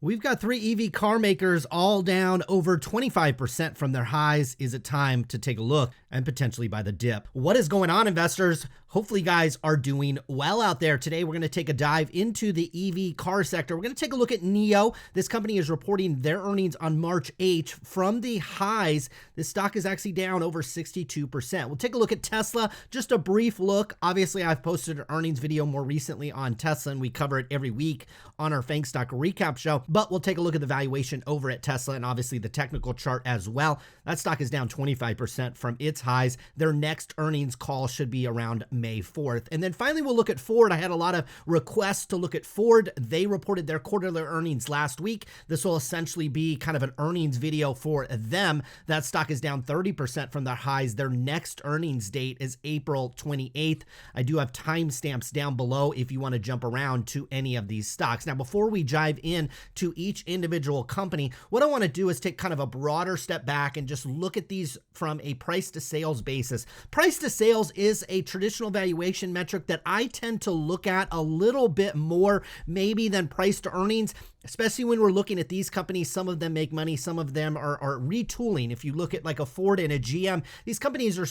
We've got three EV car makers all down over 25% from their highs. Is it time to take a look and potentially buy the dip? What is going on, investors? Hopefully you guys are doing well out there. Today, we're going to take a dive into the EV car sector. We're going to take a look at Nio. This company is reporting their earnings on March 8th. From the highs, this stock is actually down over 62%. We'll take a look at Tesla, just a brief look. Obviously, I've posted an earnings video more recently on Tesla, and we cover it every week on our Fang Stock Recap show. But we'll take a look at the valuation over at Tesla and obviously the technical chart as well. That stock is down 25% from its highs. Their next earnings call should be around May 4th. And then finally, we'll look at Ford. I had a lot of requests to look at Ford. They reported their quarterly earnings last week. This will essentially be kind of an earnings video for them. That stock is down 30% from their highs. Their next earnings date is April 28th. I do have timestamps down below if you want to jump around to any of these stocks. Now, before we dive in to each individual company, what I want to do is take kind of a broader step back and just look at these from a price to sales basis. Price to sales is a traditional valuation metric that I tend to look at a little bit more maybe than price to earnings, especially when we're looking at these companies. Some of them make money, some of them are retooling. If you look at like a Ford and a GM, these companies are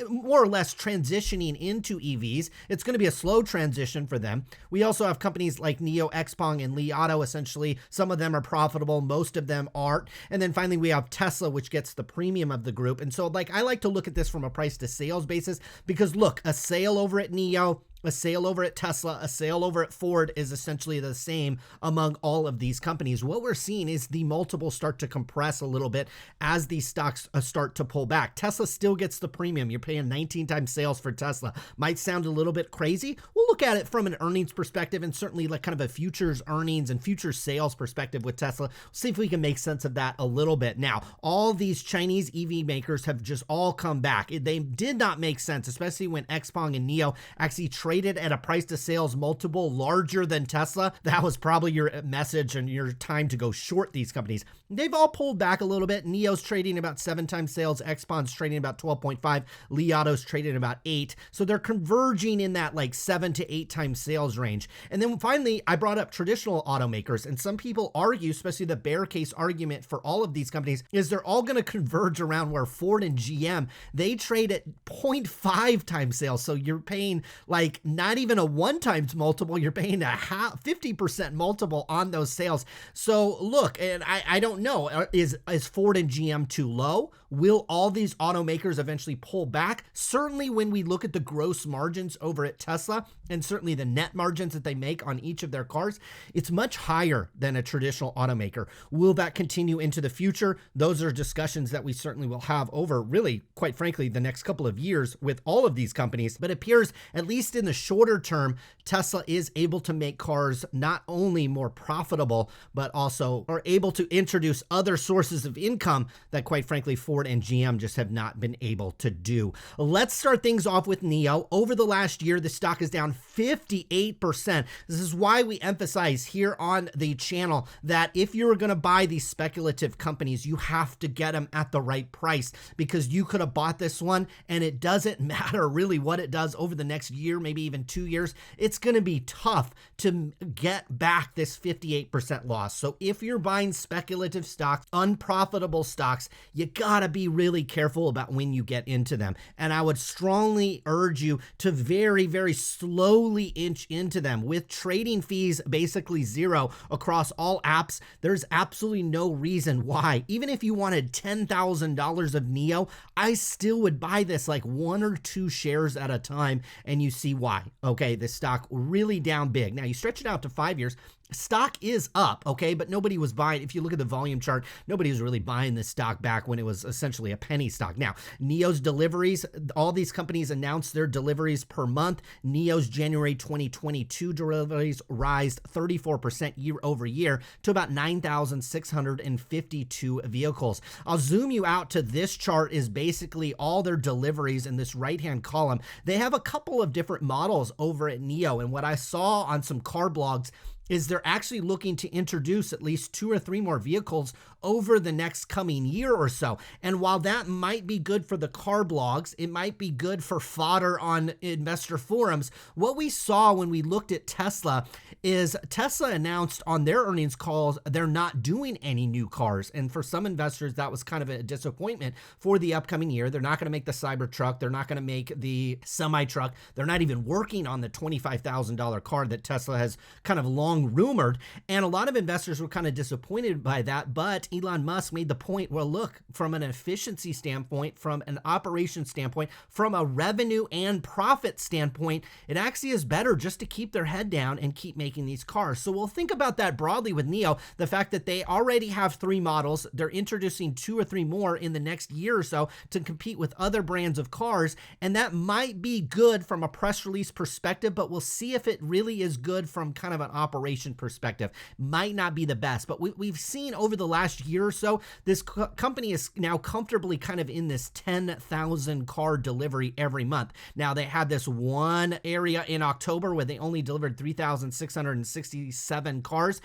more or less transitioning into EVs. It's going to be a slow transition for them. We also have companies like Nio, Xpeng, and Li Auto. Essentially, some of them are profitable, most of them aren't. And then finally, we have Tesla, which gets the premium of the group. And so I like to look at this from a price to sales basis because look, a sale over at Nio, a sale over at Tesla, a sale over at Ford is essentially the same among all of these companies. What we're seeing is the multiples start to compress a little bit as these stocks start to pull back. Tesla still gets the premium. You're paying 19 times sales for Tesla. Might sound a little bit crazy. We'll look at it from an earnings perspective and certainly like kind of a futures earnings and future sales perspective with Tesla. See if we can make sense of that a little bit. Now, all these Chinese EV makers have just all come back. They did not make sense, especially when Xpeng and Nio actually traded at a price to sales multiple larger than Tesla. That was probably your message and your time to go short these companies. They've all pulled back a little bit. Nio's trading about 7 times sales. Xpeng's trading about 12.5. Li Auto's trading about 8. So they're converging in that like 7 to 8 times sales range. And then finally, I brought up traditional automakers, and some people argue, especially the bear case argument for all of these companies, is they're all going to converge around where Ford and GM, they trade at 0.5 times sales. So you're paying like not even a 1 times multiple, you're paying a 50% multiple on those sales. So look, and I don't know, is Ford and GM too low? Will all these automakers eventually pull back? Certainly when we look at the gross margins over at Tesla and certainly the net margins that they make on each of their cars, it's much higher than a traditional automaker. Will that continue into the future? Those are discussions that we certainly will have over really, quite frankly, the next couple of years with all of these companies. But it appears, at least in the shorter term, Tesla is able to make cars not only more profitable, but also are able to introduce other sources of income that, quite frankly, Ford and GM just have not been able to do. Let's start things off with Nio. Over the last year, the stock is down 58%. This is why we emphasize here on the channel that if you're going to buy these speculative companies, you have to get them at the right price, because you could have bought this one and it doesn't matter really what it does over the next year, maybe even 2 years. It's going to be tough to get back this 58% loss. So if you're buying speculative stocks, unprofitable stocks, you gotta be really careful about when you get into them. And I would strongly urge you to very, very slowly inch into them. With trading fees basically zero across all apps, there's absolutely no reason why. Even if you wanted $10,000 of Nio, I still would buy this like 1 or 2 shares at a time, and you see why. Okay, the stock really down big. Now you stretch it out to 5 years, stock is up, okay, but nobody was buying. If you look at the volume chart, nobody was really buying this stock back when it was essentially a penny stock. Now, Nio's deliveries, all these companies announced their deliveries per month. Nio's January 2022 deliveries rise 34% year over year to about 9,652 vehicles. I'll zoom you out to this chart is basically all their deliveries in this right-hand column. They have a couple of different models over at Nio, and what I saw on some car blogs is they're actually looking to introduce at least 2 or 3 more vehicles over the next coming year or so. And while that might be good for the car blogs, it might be good for fodder on investor forums, what we saw when we looked at Tesla is Tesla announced on their earnings calls they're not doing any new cars. And for some investors, that was kind of a disappointment for the upcoming year. They're not going to make the Cybertruck. They're not going to make the semi-truck. They're not even working on the $25,000 car that Tesla has kind of long rumored. And a lot of investors were kind of disappointed by that. But Elon Musk made the point, well, look, from an efficiency standpoint, from an operation standpoint, from a revenue and profit standpoint, it actually is better just to keep their head down and keep making these cars. So we'll think about that broadly with Nio, the fact that they already have 3 models. They're introducing 2 or 3 more in the next year or so to compete with other brands of cars. And that might be good from a press release perspective, but we'll see if it really is good from kind of an operation perspective. Might not be the best, but we've seen over the last year or so, this company is now comfortably kind of in this 10,000 car delivery every month. Now, they had this one area in October where they only delivered 3,667 cars,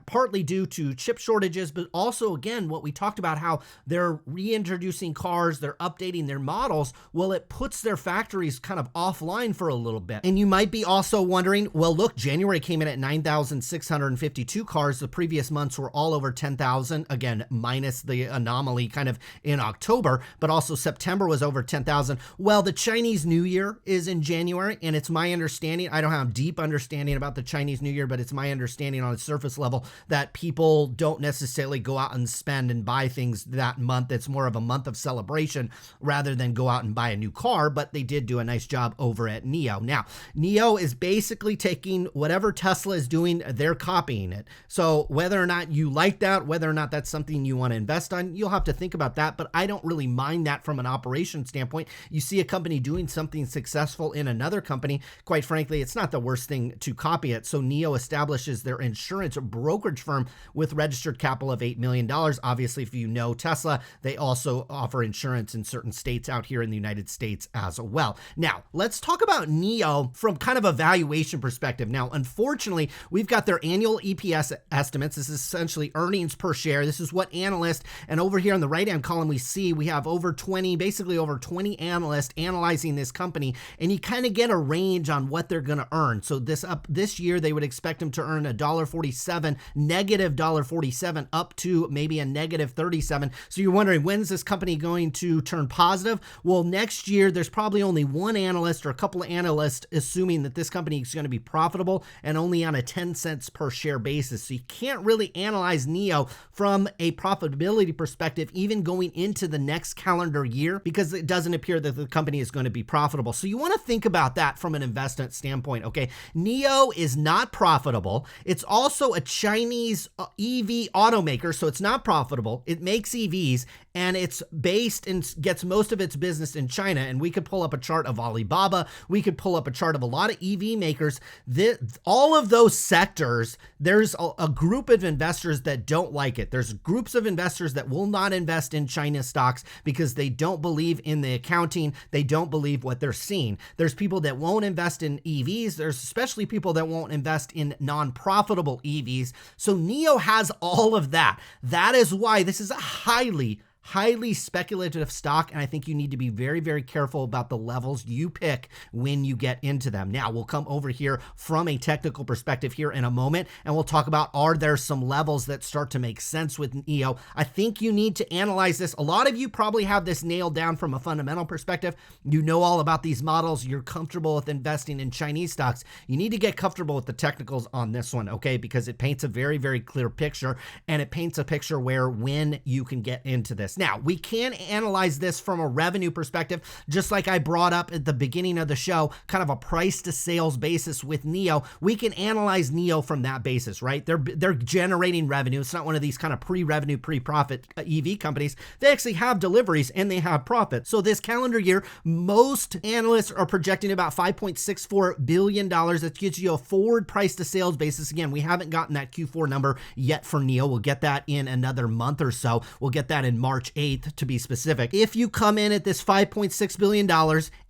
partly due to chip shortages, but also, again, what we talked about, how they're reintroducing cars, they're updating their models. Well, it puts their factories kind of offline for a little bit. And you might be also wondering, well, look, January came in at 9,652 cars. The previous months were all over 10,000, again, minus the anomaly kind of in October, but also September was over 10,000. Well, the Chinese New Year is in January, and it's my understanding, I don't have deep understanding about the Chinese New Year, but it's my understanding on a surface level that people don't necessarily go out and spend and buy things that month. It's more of a month of celebration rather than go out and buy a new car, but they did do a nice job over at Nio. Now, Nio is basically taking whatever Tesla is doing, they're copying it. So whether or not you like that, whether or not that's something you want to invest on, you'll have to think about that, but I don't really mind that from an operation standpoint. You see a company doing something successful in another company, quite frankly, it's not the worst thing to copy it. So Nio establishes their insurance brokerage firm with registered capital of $8 million. Obviously, if you know Tesla, they also offer insurance in certain states out here in the United States as well. Now, let's talk about Nio from kind of a valuation perspective. Now, unfortunately, we've got their annual EPS estimates. This is essentially earnings per share. This is what analysts, and over here on the right-hand column, we see we have basically over 20 analysts analyzing this company, and you kind of get a range on what they're going to earn. So this year, they would expect them to earn $1.47, negative $1.47, up to maybe a negative 37. So you're wondering, when's this company going to turn positive? Well, next year, there's probably only one analyst or a couple of analysts assuming that this company is going to be profitable and only on a 10 cents per share basis. So you can't really analyze Nio from a profitability perspective, even going into the next calendar year, because it doesn't appear that the company is going to be profitable. So you want to think about that from an investment standpoint, okay? Nio is not profitable. It's also a Chinese EV automaker, so it's not profitable. It makes EVs, and it's based and gets most of its business in China. And we could pull up a chart of Alibaba. We could pull up a chart of a lot of EV makers. All of those sectors, there's a group of investors that don't like it. There's groups of investors that will not invest in China stocks because they don't believe in the accounting. They don't believe what they're seeing. There's people that won't invest in EVs. There's especially people that won't invest in non-profitable EVs. So Nio has all of that. That is why this is a highly speculative stock, and I think you need to be very, very careful about the levels you pick when you get into them. Now, we'll come over here from a technical perspective here in a moment, and we'll talk about, are there some levels that start to make sense with Nio? I think you need to analyze this. A lot of you probably have this nailed down from a fundamental perspective. You know all about these models. You're comfortable with investing in Chinese stocks. You need to get comfortable with the technicals on this one, okay? Because it paints a very, very clear picture, and it paints a picture when you can get into this. Now, we can analyze this from a revenue perspective, just like I brought up at the beginning of the show, kind of a price to sales basis with Nio. We can analyze Nio from that basis, right? They're generating revenue. It's not one of these kind of pre-revenue, pre-profit EV companies. They actually have deliveries and they have profit. So this calendar year, most analysts are projecting about $5.64 billion. That gives you a forward price to sales basis. Again, we haven't gotten that Q4 number yet for Nio. We'll get that in another month or so. We'll get that in March March 8th to be specific. If you come in at this $5.6 billion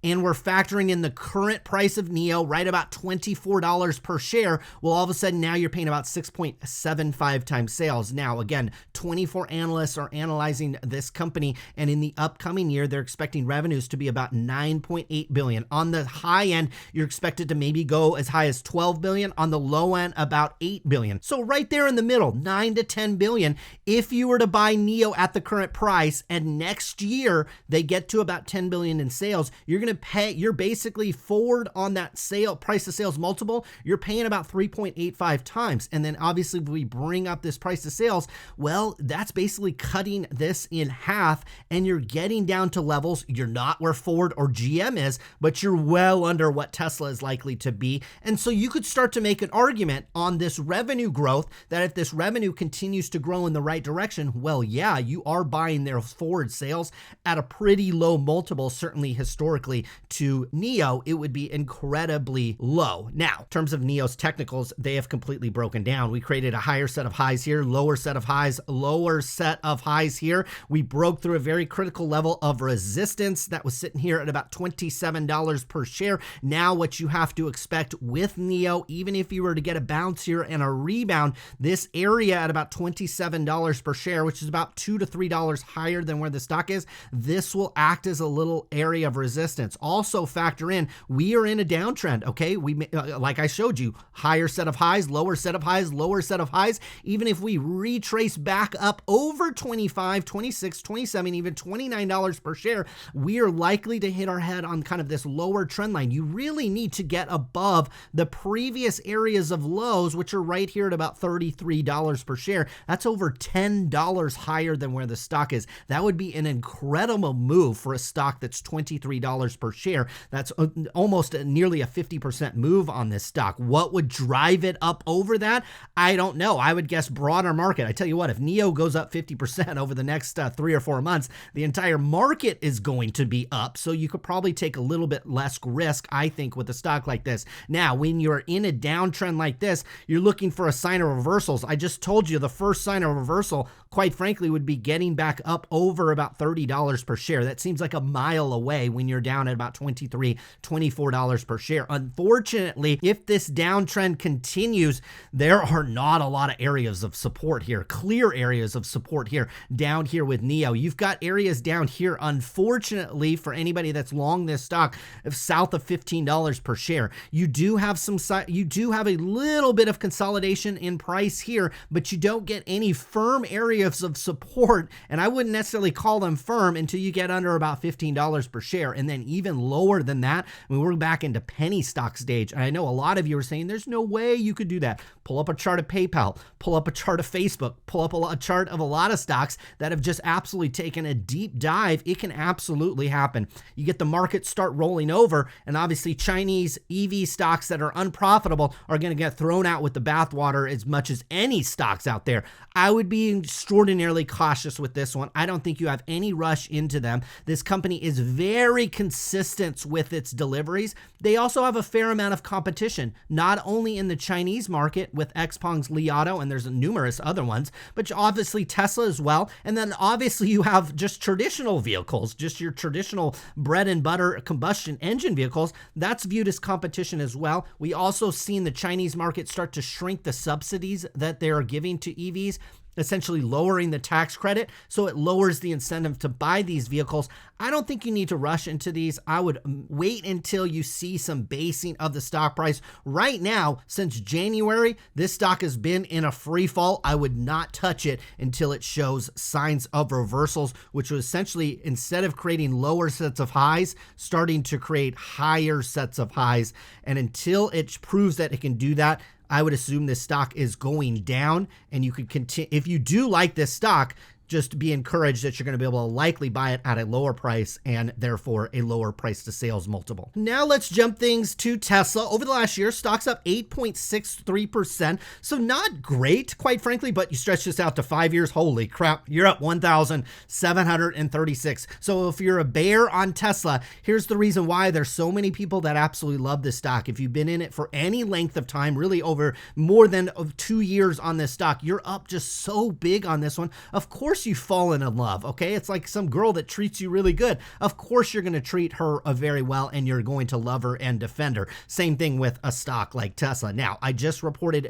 and we're factoring in the current price of Nio, right about $24 per share, well, all of a sudden now you're paying about 6.75 times sales. Now, again, 24 analysts are analyzing this company, and in the upcoming year, they're expecting revenues to be about $9.8 billion. On the high end, you're expected to maybe go as high as $12 billion. On the low end, about $8 billion. So right there in the middle, $9 to $10 billion. If you were to buy Nio at the current price and next year they get to about $10 billion in sales, you're going to pay, you're basically forward on that price to sales multiple, you're paying about 3.85 times. And then obviously if we bring up this price to sales, well, that's basically cutting this in half, and you're getting down to levels, you're not where Ford or GM is, but you're well under what Tesla is likely to be. And so you could start to make an argument on this revenue growth that if this revenue continues to grow in the right direction, well, yeah, you are buying their forward sales at a pretty low multiple. Certainly historically to Nio, it would be incredibly low. Now, in terms of Nio's technicals, they have completely broken down. We created a higher set of highs here, lower set of highs, lower set of highs here. We broke through a very critical level of resistance that was sitting here at about $27 per share. Now, what you have to expect with Nio, even if you were to get a bounce here and a rebound, this area at about $27 per share, which is about $2 to $3 higher than where the stock is, this will act as a little area of resistance. Also factor in, we are in a downtrend, okay? We, like I showed you, higher set of highs, lower set of highs, lower set of highs. Even if we retrace back up over 25, 26, 27, even $29 per share, we are likely to hit our head on kind of this lower trend line. You really need to get above the previous areas of lows, which are right here at about $33 per share. That's over $10 higher than where the stock is. That would be an incredible move for a stock that's $23 per share. That's almost nearly a 50% move on this stock. What would drive it up over that? I don't know. I would guess broader market. I tell you what, if Nio goes up 50% over the next 3 or 4 months, the entire market is going to be up. So you could probably take a little bit less risk, I think, with a stock like this. Now, when you're in a downtrend like this, you're looking for a sign of reversals. I just told you the first sign of reversal, quite frankly, would be getting back up over about $30 per share. That seems like a mile away when you're down at about $23, $24 per share. Unfortunately, if this downtrend continues, there are not a lot of areas of support here, clear areas of support here, down here with Nio. You've got areas down here, unfortunately, for anybody that's long this stock, of south of $15 per share. You do have a little bit of consolidation in price here, but you don't get any firm areas of support, and I wouldn't necessarily call them firm until you get under about $15 per share. And then even lower than that, when we're back into penny stock stage, and I know a lot of you are saying there's no way you could do that. Pull up a chart of PayPal, pull up a chart of Facebook, pull up a chart of a lot of stocks that have just absolutely taken a deep dive. It can absolutely happen. You get the market start rolling over, and obviously Chinese EV stocks that are unprofitable are going to get thrown out with the bathwater as much as any stocks out there. I would be extraordinarily cautious with this one. I don't think you have any rush into them. This company is very consistent with its deliveries. They also have a fair amount of competition, not only in the Chinese market with Xpeng's Li Auto, and there's numerous other ones, but obviously Tesla as well. And then obviously you have just traditional vehicles, just your traditional bread and butter combustion engine vehicles. That's viewed as competition as well. We also seen the Chinese market start to shrink the subsidies that they're giving to EVs, essentially lowering the tax credit, so it lowers the incentive to buy these vehicles. I don't think you need to rush into these. I would wait until you see some basing of the stock price. Right now, since January, this stock has been in a free fall. I would not touch it until it shows signs of reversals, which would essentially, instead of creating lower sets of highs, starting to create higher sets of highs. And until it proves that it can do that, I would assume this stock is going down, and you could continue. If you do like this stock, just be encouraged that you're going to be able to likely buy it at a lower price and therefore a lower price to sales multiple. Now let's jump things to Tesla. Over the last year, stock's up 8.63%. So not great, quite frankly, but you stretch this out to 5 years. Holy crap, you're up 1,736. So if you're a bear on Tesla, here's the reason why there's so many people that absolutely love this stock. If you've been in it for any length of time, really over more than 2 years on this stock, you're up just so big on this one. Of course, course you've fallen in love, okay? It's like some girl that treats you really good. Of course you're going to treat her very well, and you're going to love her and defend her. Same thing with a stock like Tesla. Now, I just posted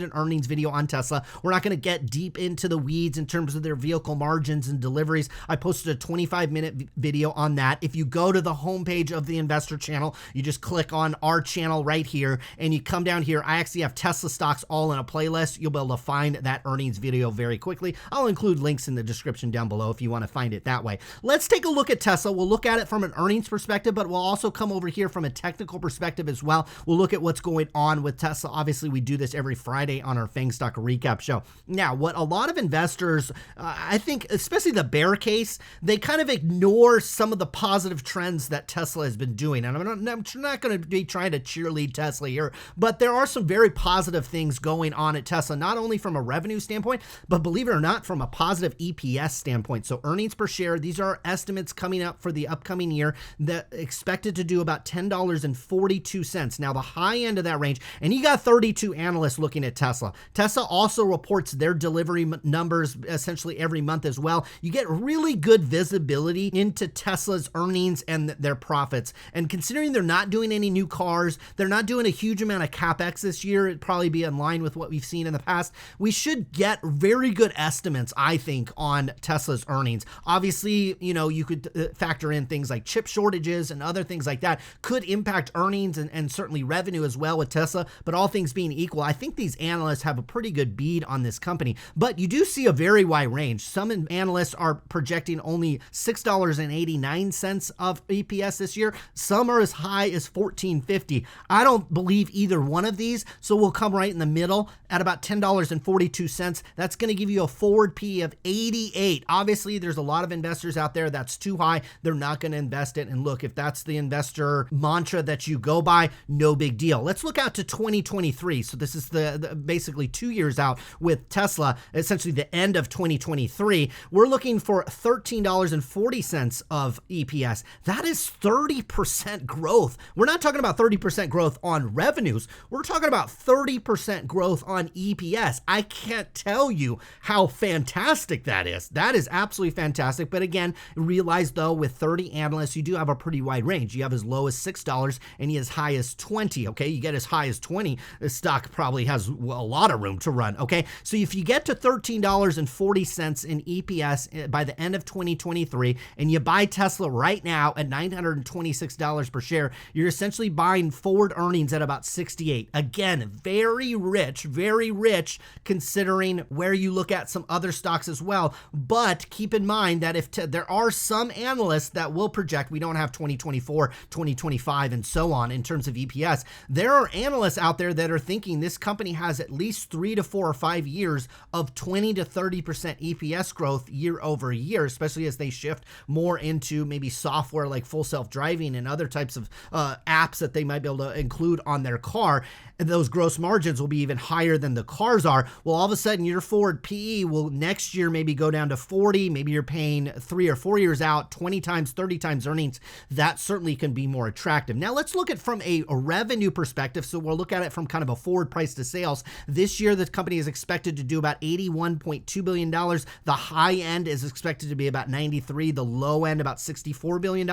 an earnings video on Tesla. We're not going to get deep into the weeds in terms of their vehicle margins and deliveries. I posted a 25-minute video on that. If you go to the homepage of the investor channel, you just click on our channel right here, and you come down here. I actually have Tesla stocks all in a playlist. You'll be able to find that earnings video very quickly. I'll include links in the description down below if you want to find it that way. Let's take a look at Tesla. We'll look at it from an earnings perspective, but we'll also come over here from a technical perspective as well. We'll look at what's going on with Tesla. Obviously, we do this every Friday on our FANG Stock Recap show. Now, what a lot of investors, I think, especially the bear case, they kind of ignore some of the positive trends that Tesla has been doing. And I'm not going to be trying to cheerlead Tesla here, but there are some very positive things going on at Tesla, not only from a revenue standpoint, but believe it or not, from a positive EPS standpoint. So earnings per share, these are estimates coming up for the upcoming year that expected to do about $10.42. Now, the high end of that range, and you got 32 analysts looking at Tesla. Tesla also reports their delivery numbers essentially every month as well. You get really good visibility into Tesla's earnings and their profits. And considering they're not doing any new cars, they're not doing a huge amount of CapEx this year, it'd probably be in line with what we've seen in the past. We should get very good estimates, I think, on Tesla's earnings. Obviously, you could factor in things like chip shortages and other things like that could impact earnings and certainly revenue as well with Tesla. But all things being equal, I think these analysts have a pretty good bead on this company. But you do see a very wide range. Some analysts are projecting only $6.89 of EPS this year. Some are as high as $14.50. I don't believe either one of these, so we'll come right in the middle at about $10.42. That's going to give you a forward PE of 88. Obviously, there's a lot of investors out there that's too high. They're not going to invest it. And look, if that's the investor mantra that you go by, no big deal. Let's look out to 2023. So this is the basically 2 years out with Tesla, essentially the end of 2023. We're looking for $13.40 of EPS. That is 30% growth. We're not talking about 30% growth on revenues. We're talking about 30% growth on EPS. I can't tell you how fantastic that is. That is absolutely fantastic. But again, realize though, with 30 analysts, you do have a pretty wide range. You have as low as $6 and you as high as 20. Okay, you get as high as 20. The stock probably has a lot of room to run. Okay, so if you get to $13.40 in EPS by the end of 2023, and you buy Tesla right now at $926 per share, you're essentially buying forward earnings at about 68. Again, very rich considering where you look at some other stocks as well. But keep in mind that if there are some analysts that will project, we don't have 2024, 2025, and so on in terms of EPS. There are analysts out there that are thinking this company has at least 3 to 4 or 5 years of 20 to 30% EPS growth year over year, especially as they shift more into maybe software like full self-driving and other types of apps that they might be able to include on their car. And those gross margins will be even higher than the cars are. Well, all of a sudden your forward PE will next year maybe go down to 40. Maybe you're paying 3 or 4 years out, 20 times, 30 times earnings. That certainly can be more attractive. Now let's look at from a revenue perspective. So we'll look at it from kind of a forward price to sales. This year, the company is expected to do about $81.2 billion. The high end is expected to be about 93, the low end about $64 billion.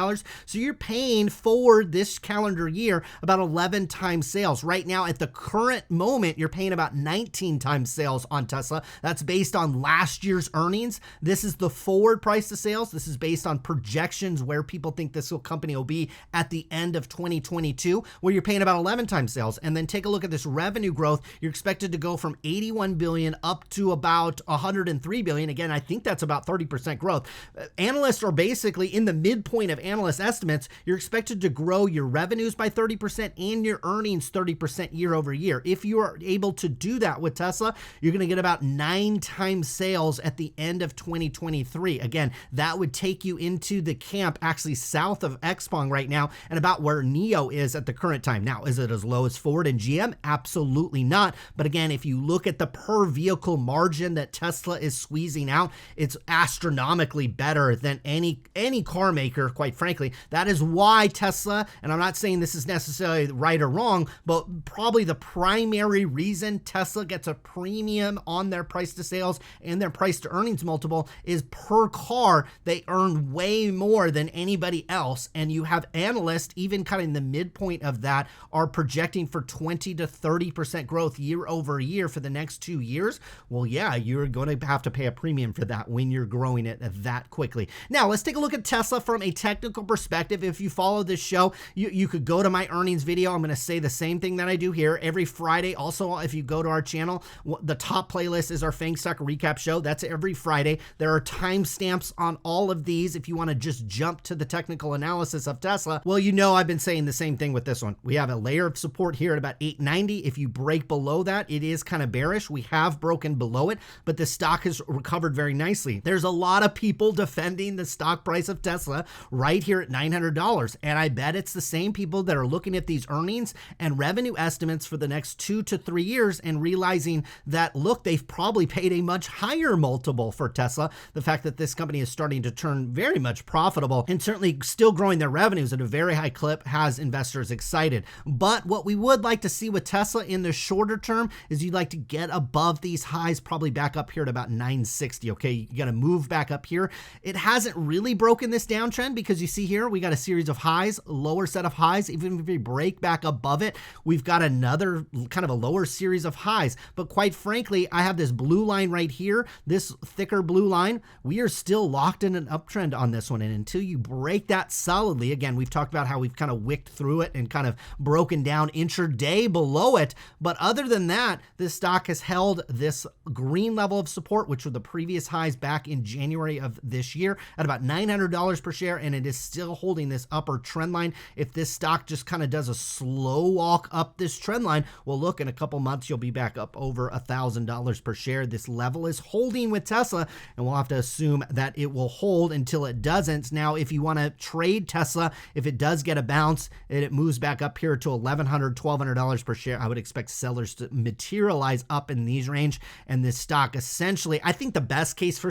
So you're paying forward this calendar year about 11 times sales. Right now, at the current moment, you're paying about 19 times sales on Tesla. That's based on last year's earnings. This is the forward price to sales. This is based on projections where people think this company will be at the end of 2022, where you're paying about 11 times sales. And then take a look at this revenue growth. You're expected to go from 81 billion up to about 103 billion. Again, I think that's about 30% growth. Analysts are basically in the midpoint of analyst estimates. You're expected to grow your revenues by 30% and your earnings 30% year over year. If you are able to do that with Tesla, you're going to get about 9 times sales at the end of 2023. Again, that would take you into the camp actually south of Xpeng right now and about where Nio is at the current time. Now, is it as low as Ford and GM? Absolutely not. But again, if you look at the per vehicle margin that Tesla is squeezing out, it's astronomically better than any car maker, quite frankly. That is why Tesla, and I'm not saying this is necessarily right or wrong, but probably the primary reason Tesla gets a premium on their price to sales and their price to earnings multiple is per car, they earn way more than anybody else. And you have analysts, even kind of in the midpoint of that, are projecting for 20 to 30% growth year over year for the next 2 years. Well, yeah, you're going to have to pay a premium for that when you're growing it that quickly. Now, let's take a look at Tesla from a technical perspective. If you follow this show, you could go to my earnings video. I'm going to say the same thing that I do here every Friday. Also, if you go to our channel, the top playlist is our Fang Stock recap show. That's every Friday. There are timestamps on all of these if you want to just jump to the technical analysis of Tesla. Well, you know I've been saying the same thing with this one. We have a layer of support here at about 890. If you break below that, it is kind of bearish. We have broken below it, but the stock has recovered very nicely. There's a lot of people defending the stock price of Tesla right here at $900. And I bet it's the same people that are looking at these earnings and revenue estimates for the next 2 to 3 years and realizing that, look, they've probably paid a much higher multiple for Tesla. The fact that this company is starting to turn very much profitable and certainly still growing their revenues at a very high clip has investors excited. But what we would like to see with Tesla in the shorter term is you'd like to get above these highs, probably back up here at about 960. Okay, you got to move back up here. It hasn't really broken this downtrend because you see here we got a series of highs, lower set of highs. Even if we break back above it, we've got another kind of a lower series of highs. But quite frankly, I have this blue line right here, this thicker blue line. We are still locked in an uptrend on this one. And until you break that solidly, again, we've talked about how we've kind of wicked through it and kind of broken down intraday below it. But other than that, this stock has held this green level of support, which were the previous highs back in January of this year at about $900 per share. And it is still holding this upper trend line. If this stock just kind of does a slow walk up this trend line, well, look, in a couple months, you'll be back up over $1,000 per share. This level is holding with Tesla, and we'll have to assume that it will hold until it doesn't. Now, if you want to trade Tesla, if it does get a bounce and it moves back up here to $1,100, $1,200 per share, I would expect sellers to materialize up in these range. And this stock essentially, I think the best case for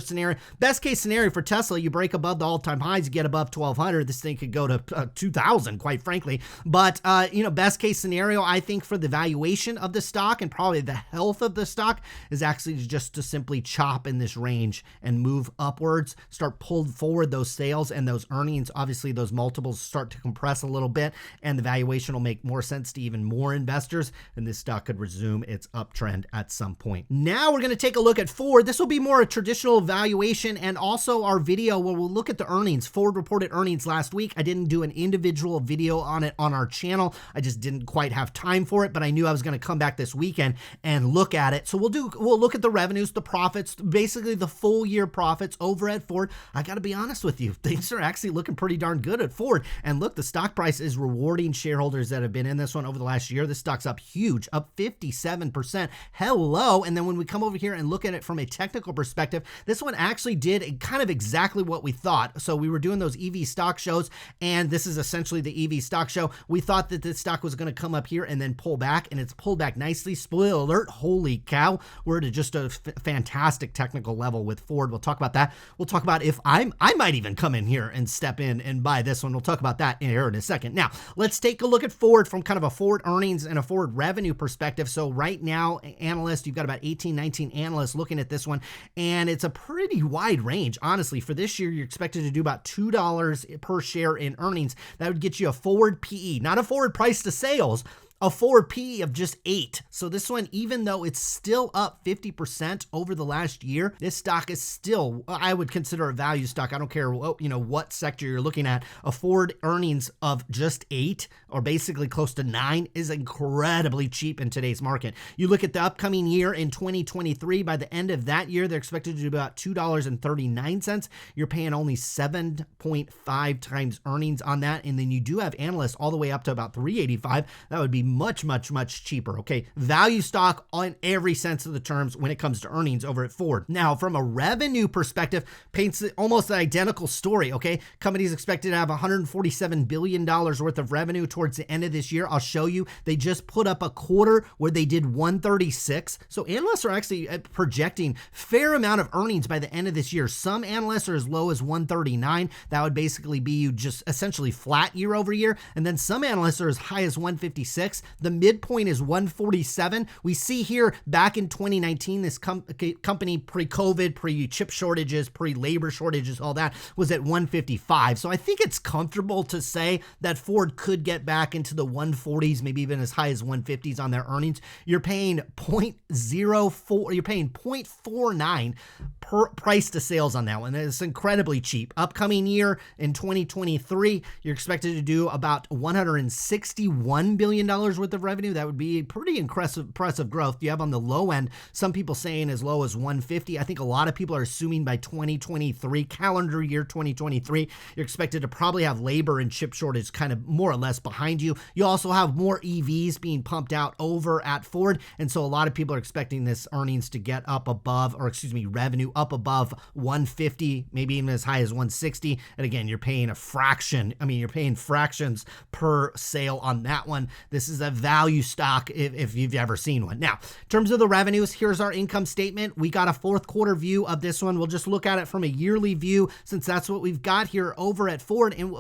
Tesla, you break above the all-time highs, you get above 1,200. This thing could go to 2,000, quite frankly. But, best case scenario, I think for the valuation of the stock and probably the health of the stock is actually just to simply chop in this range and move upwards, start pulled forward those sales and those earnings. Obviously, those multiples start to compress a little bit and the valuation will make more sense to even more investors. And this stock could resume its uptrend at some point. Now we're going to take a look at Ford. This will be more a traditional valuation and also our video where we'll look at the earnings. Ford reported earnings last week. I didn't do an individual video on it on our channel. I just didn't quite have time for it, but I knew I was going to come back this weekend and look at it. So we'll look at the revenues, the profits, basically the full year profits over at Ford. I got to be honest with you, things are actually looking pretty darn good at Ford. And look, the stock price is rewarding shareholders that have been in this one over the last year. This stock's up huge, up 57%. Hello. And then when we come over here and look at it from a technical perspective, this one actually did kind of exactly what we thought. So we were doing those EV stock shows, and this is essentially the EV stock show. We thought that this stock was going to come up here and then pull back, and it's pulled back nicely. Spoiler alert, holy cow, we're at just a fantastic technical level with Ford. We'll talk about that. We'll talk about if I might even come in here and step in and buy this one. We'll talk about that here in a second. Now, let's take a look at Ford from kind of a Ford earnings and a Ford revenue perspective. So right now, analysts, you've got about 18, 19 analysts looking at this one, and it's a pretty wide range. Honestly, for this year, you're expected to do about $2 per share in earnings. That would get you a forward PE, not a forward price to sales, a forward PE of just 8. So this one, even though it's still up 50% over the last year, this stock is still, I would consider a value stock. I don't care what sector you're looking at. A forward earnings of just 8 or basically close to 9 is incredibly cheap in today's market. You look at the upcoming year in 2023, by the end of that year, they're expected to do about $2.39. You're paying only 7.5 times earnings on that. And then you do have analysts all the way up to about $3.85. That would be much cheaper. Okay, value stock on every sense of the terms when it comes to earnings over at Ford. Now, from a revenue perspective, paints almost an identical story. Okay, company's expected to have $147 billion worth of revenue towards the end of this year. I'll show you. They just put up a quarter where they did 136. So analysts are actually projecting fair amount of earnings by the end of this year. Some analysts are as low as 139. That would basically be you just essentially flat year over year. And then some analysts are as high as 156. 146. The midpoint is 147. We see here back in 2019, this company pre-COVID, pre-chip shortages, pre-labor shortages, all that was at 155. So I think it's comfortable to say that Ford could get back into the 140s, maybe even as high as 150s on their earnings. You're paying 0.04, you're paying 0.49 per price to sales on that one. It's incredibly cheap. Upcoming year in 2023, you're expected to do about $161 billion worth of revenue. That would be pretty impressive growth. You have on the low end, some people saying as low as 150. I think a lot of people are assuming by 2023, calendar year 2023, you're expected to probably have labor and chip shortage kind of more or less behind you. You also have more EVs being pumped out over at Ford. And so a lot of people are expecting this earnings to get up above, or excuse me, revenue up above 150, maybe even as high as 160. And again, you're paying a fraction. I mean, you're paying fractions per sale on that one. This is a value stock if you've ever seen one. Now, in terms of the revenues, here's our income statement. We got a fourth quarter view of this one. We'll just look at it from a yearly view since that's what we've got here over at Ford. And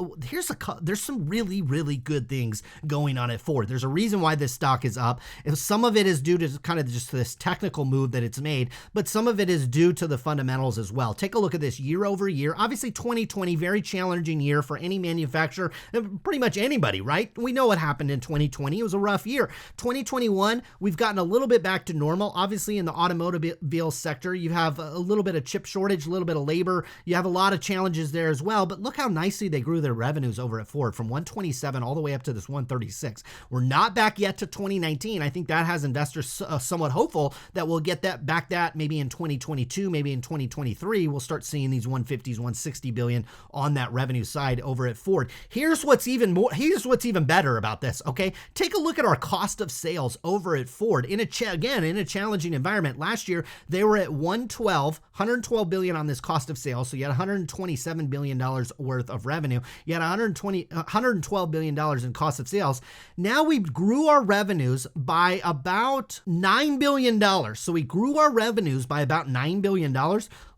there's some really, really good things going on at Ford. There's a reason why this stock is up. If some of it is due to kind of just this technical move that it's made, but some of it is due to the fundamentals as well. Take a look at this year over year. Obviously 2020, very challenging year for any manufacturer, pretty much anybody, right? We know what happened in 2020. It was a rough year. 2021, we've gotten a little bit back to normal. Obviously in the automobile sector, you have a little bit of chip shortage, a little bit of labor. You have a lot of challenges there as well, but look how nicely they grew their revenues over at Ford from 127 all the way up to this 136. We're not back yet to 2019. I think that has investors somewhat hopeful that we'll get that back maybe in 2022, maybe in 2023, we'll start seeing these 150s, 160 billion on that revenue side over at Ford. Here's what's even better about this, okay? Take a look at our cost of sales over at Ford. In a challenging environment. Last year, they were at 112 billion on this cost of sales. So you had $127 billion worth of revenue. You had $112 billion in cost of sales. Now we grew our revenues by about $9 billion. So we grew our revenues by about $9 billion.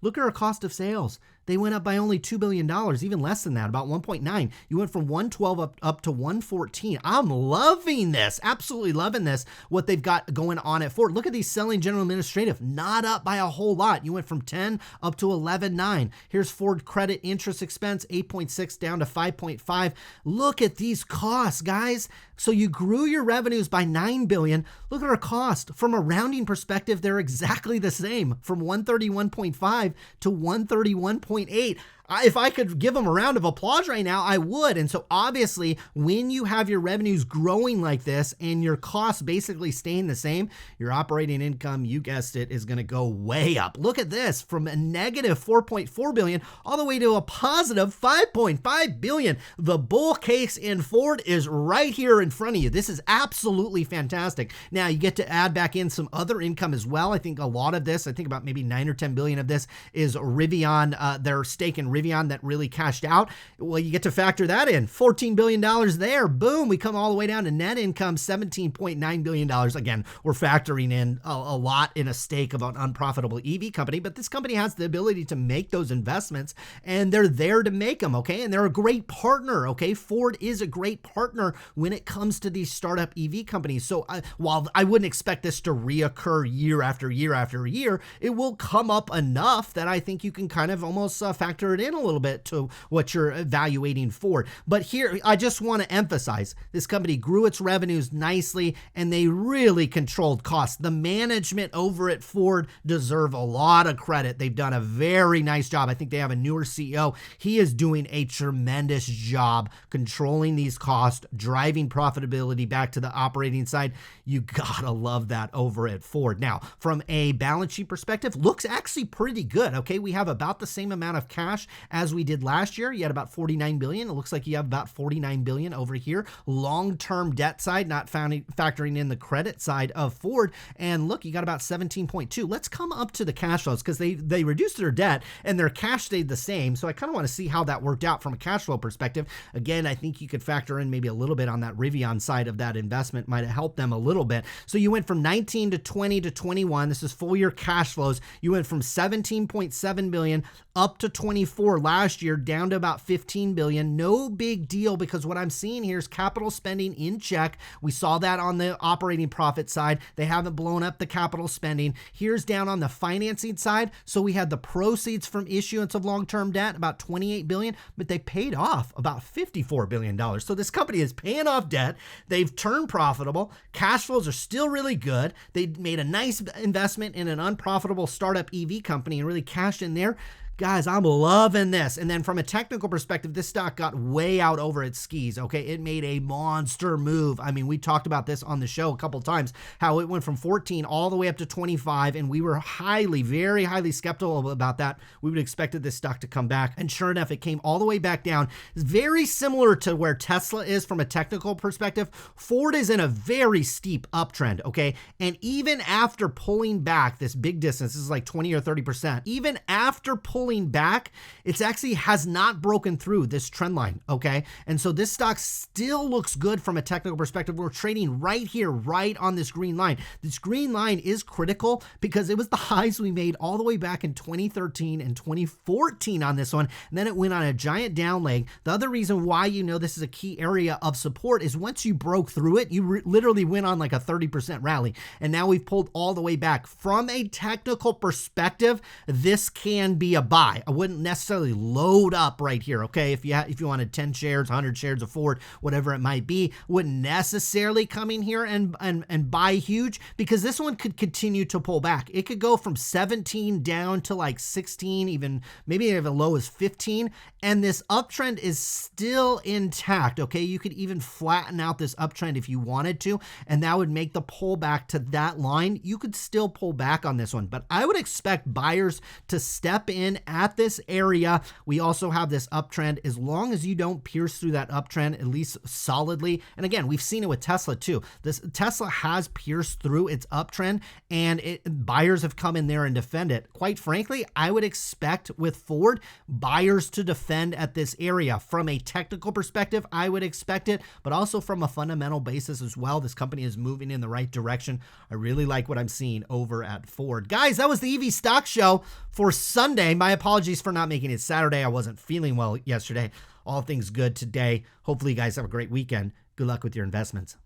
Look at our cost of sales. They went up by only $2 billion, even less than that, about 1.9. You went from 112 up to 114. I'm loving this, absolutely loving this, what they've got going on at Ford. Look at these selling general administrative, not up by a whole lot. You went from 10 up to 11.9. Here's Ford credit interest expense, 8.6 down to 5.5. Look at these costs, guys. So you grew your revenues by $9 billion. Look at our cost. From a rounding perspective, they're exactly the same, from 131.5 to 131.8. If I could give them a round of applause right now, I would. And so obviously, when you have your revenues growing like this and your costs basically staying the same, your operating income, you guessed it, is going to go way up. Look at this, from a negative 4.4 billion all the way to a positive 5.5 billion. The bull case in Ford is right here in front of you. This is absolutely fantastic. Now you get to add back in some other income as well. I think a lot of this, I think about maybe 9 or 10 billion of this is Rivian, their stake in Rivian that really cashed out. Well, you get to factor that in. $14 billion there. Boom. We come all the way down to net income, $17.9 billion. Again, we're factoring in a lot in a stake of an unprofitable EV company, but this company has the ability to make those investments and they're there to make them, okay? And they're a great partner, okay? Ford is a great partner when it comes to these startup EV companies. So while I wouldn't expect this to reoccur year after year after year, it will come up enough that I think you can kind of almost factor it in a little bit to what you're evaluating for. But here, I just want to emphasize, this company grew its revenues nicely and they really controlled costs. The management over at Ford deserve a lot of credit. They've done a very nice job. I think they have a newer CEO. He is doing a tremendous job controlling these costs, driving profitability back to the operating side. You gotta love that over at Ford. Now, from a balance sheet perspective, looks actually pretty good, okay? We have about the same amount of cash as we did last year. You had about 49 billion. It looks like you have about 49 billion over here. Long-term debt side, not factoring in the credit side of Ford. And look, you got about 17.2. Let's come up to the cash flows because they reduced their debt and their cash stayed the same. So I kind of want to see how that worked out from a cash flow perspective. Again, I think you could factor in maybe a little bit on that Rivian side of that investment, might have helped them a little bit. So you went from 19 to 20 to 21. This is full year cash flows. You went from 17.7 billion up to 24 24 last year, down to about 15 billion. No big deal, because what I'm seeing here is capital spending in check. We saw that on the operating profit side. They haven't blown up the capital spending. Here's down on the financing side. So we had the proceeds from issuance of long-term debt, about 28 billion, but they paid off about 54 billion dollars. So this company is paying off debt. They've turned profitable. Cash flows are still really good. They made a nice investment in an unprofitable startup EV company and really cashed in there. Guys, I'm loving this. And then from a technical perspective, this stock got way out over its skis, okay? It made a monster move. I mean, we talked about this on the show a couple of times, how it went from 14 all the way up to 25, and we were very highly skeptical about that. We would have expected this stock to come back, and sure enough, it came all the way back down. It's very similar to where Tesla is from a technical perspective. Ford is in a very steep uptrend, okay? And even after pulling back this big distance, this is like 20 or 30%, even after pulling back, it's actually has not broken through this trend line, okay? And so this stock still looks good from a technical perspective. We're trading right here, right on this green line. This green line is critical because it was the highs we made all the way back in 2013 and 2014 on this one, and then it went on a giant down leg. The other reason why you know this is a key area of support is once you broke through it, you literally went on like a 30% rally, and now we've pulled all the way back. From a technical perspective, this can be a buy. I wouldn't necessarily load up right here, okay? If you wanted 10 shares, 100 shares of Ford, whatever it might be, wouldn't necessarily come in here and buy huge, because this one could continue to pull back. It could go from 17 down to like 16, even maybe even low as 15, and this uptrend is still intact, okay? You could even flatten out this uptrend if you wanted to, and that would make the pullback to that line. You could still pull back on this one, but I would expect buyers to step in at this area. We also have this uptrend. As long as you don't pierce through that uptrend, at least solidly, and again, we've seen it with Tesla too. This Tesla has pierced through its uptrend, and buyers have come in there and defend it. Quite frankly, I would expect with Ford, buyers to defend at this area. From a technical perspective, I would expect it, but also from a fundamental basis as well. This company is moving in the right direction. I really like what I'm seeing over at Ford. Guys, that was the EV Stock Show for Sunday. My apologies for not making it Saturday. I wasn't feeling well yesterday. All things good today. Hopefully you guys have a great weekend. Good luck with your investments.